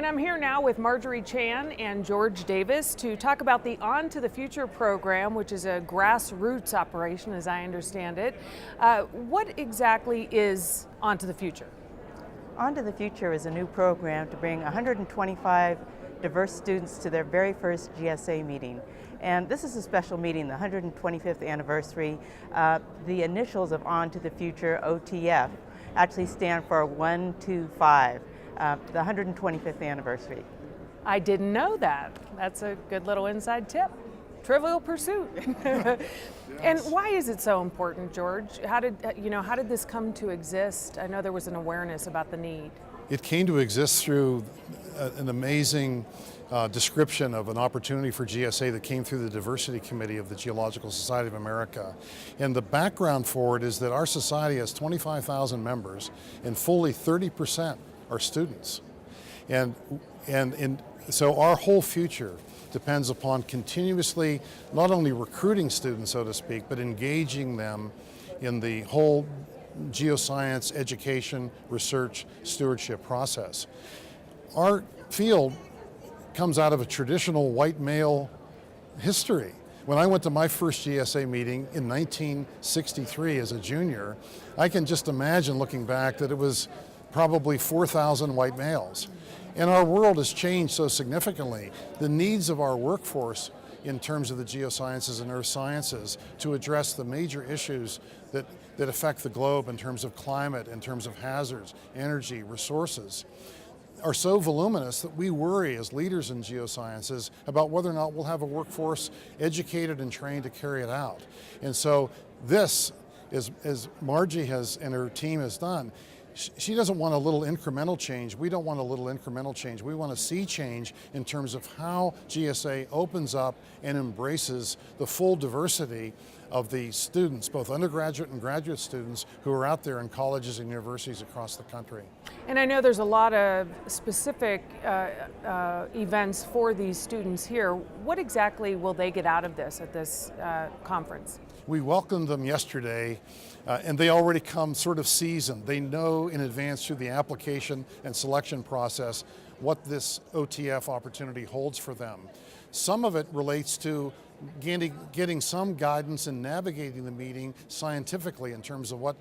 And I'm here now with Marjorie Chan and George Davis to talk about the On to the Future program, which is a grassroots operation, as I understand it. What exactly is On to the Future? On to the Future is a new program to bring 125 diverse students to their very first GSA meeting. And this is a special meeting, the 125th anniversary. The initials of On to the Future, OTF, actually stand for 125. The 125th anniversary. I didn't know that. That's a good little inside tip. Trivial Pursuit. Yes. And why is it so important, George? How did this come to exist? I know there was an awareness about the need. It came to exist through an amazing description of an opportunity for GSA that came through the Diversity Committee of the Geological Society of America. And the background for it is that our society has 25,000 members and fully 30% are students. And so our whole future depends upon continuously not only recruiting students, so to speak, but engaging them in the whole geoscience, education, research, stewardship process. Our field comes out of a traditional white male history. When I went to my first GSA meeting in 1963 as a junior, I can just imagine looking back that it was probably 4,000 white males. And our world has changed so significantly. The needs of our workforce in terms of the geosciences and earth sciences to address the major issues that affect the globe in terms of climate, in terms of hazards, energy, resources, are so voluminous that we worry as leaders in geosciences about whether or not we'll have a workforce educated and trained to carry it out. And so this, as Margie has and her team has done, she doesn't want a little incremental change. We don't want a little incremental change. We want to see change in terms of how GSA opens up and embraces the full diversity of the students, both undergraduate and graduate students who are out there in colleges and universities across the country. And I know there's a lot of specific events for these students here. What exactly will they get out of this at this conference? We welcomed them yesterday, and they already come sort of seasoned. They know in advance through the application and selection process what this OTF opportunity holds for them. Some of it relates to getting some guidance in navigating the meeting scientifically in terms of what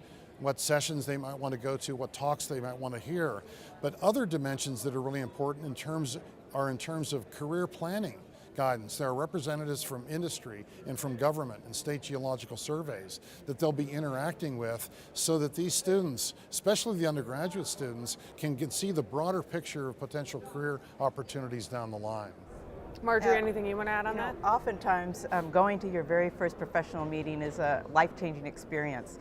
sessions they might want to go to, what talks they might want to hear. But other dimensions that are really important in terms of career planning guidance. There are representatives from industry and from government and state geological surveys that they'll be interacting with so that these students, especially the undergraduate students, can see the broader picture of potential career opportunities down the line. Marjorie, anything you want to add on that? Oftentimes, going to your very first professional meeting is a life-changing experience.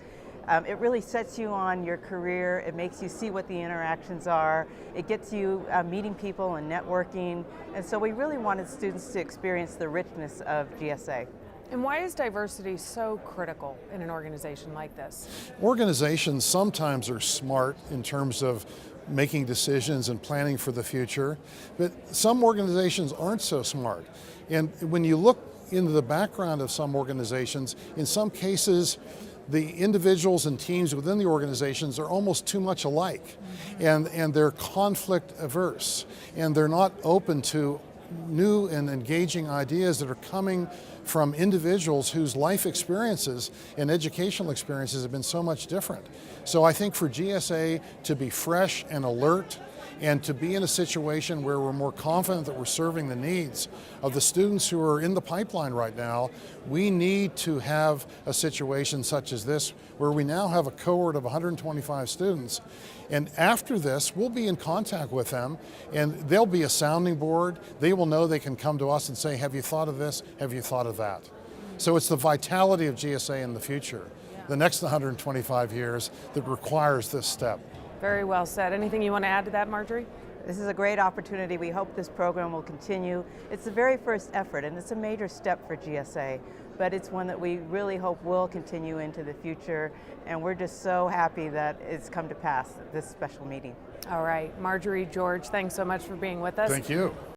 It really sets you on your career. It makes you see what the interactions are. It gets you meeting people and networking. And so we really wanted students to experience the richness of GSA. And why is diversity so critical in an organization like this? Organizations sometimes are smart in terms of making decisions and planning for the future, but some organizations aren't so smart. And when you look into the background of some organizations, in some cases, the individuals and teams within the organizations are almost too much alike, and they're conflict averse, and they're not open to new and engaging ideas that are coming from individuals whose life experiences and educational experiences have been so much different. So I think for GSA to be fresh and alert and to be in a situation where we're more confident that we're serving the needs of the students who are in the pipeline right now, we need to have a situation such as this where we now have a cohort of 125 students. And after this, we'll be in contact with them and there'll be a sounding board. They will know they can come to us and say, have you thought of this? Have you thought of that? So it's the vitality of GSA in the future, the next 125 years, that requires this step. Very well said. Anything you want to add to that, Marjorie? This is a great opportunity. We hope this program will continue. It's the very first effort, and it's a major step for GSA, but it's one that we really hope will continue into the future, and we're just so happy that it's come to pass, this special meeting. All right, Marjorie, George, thanks so much for being with us. Thank you.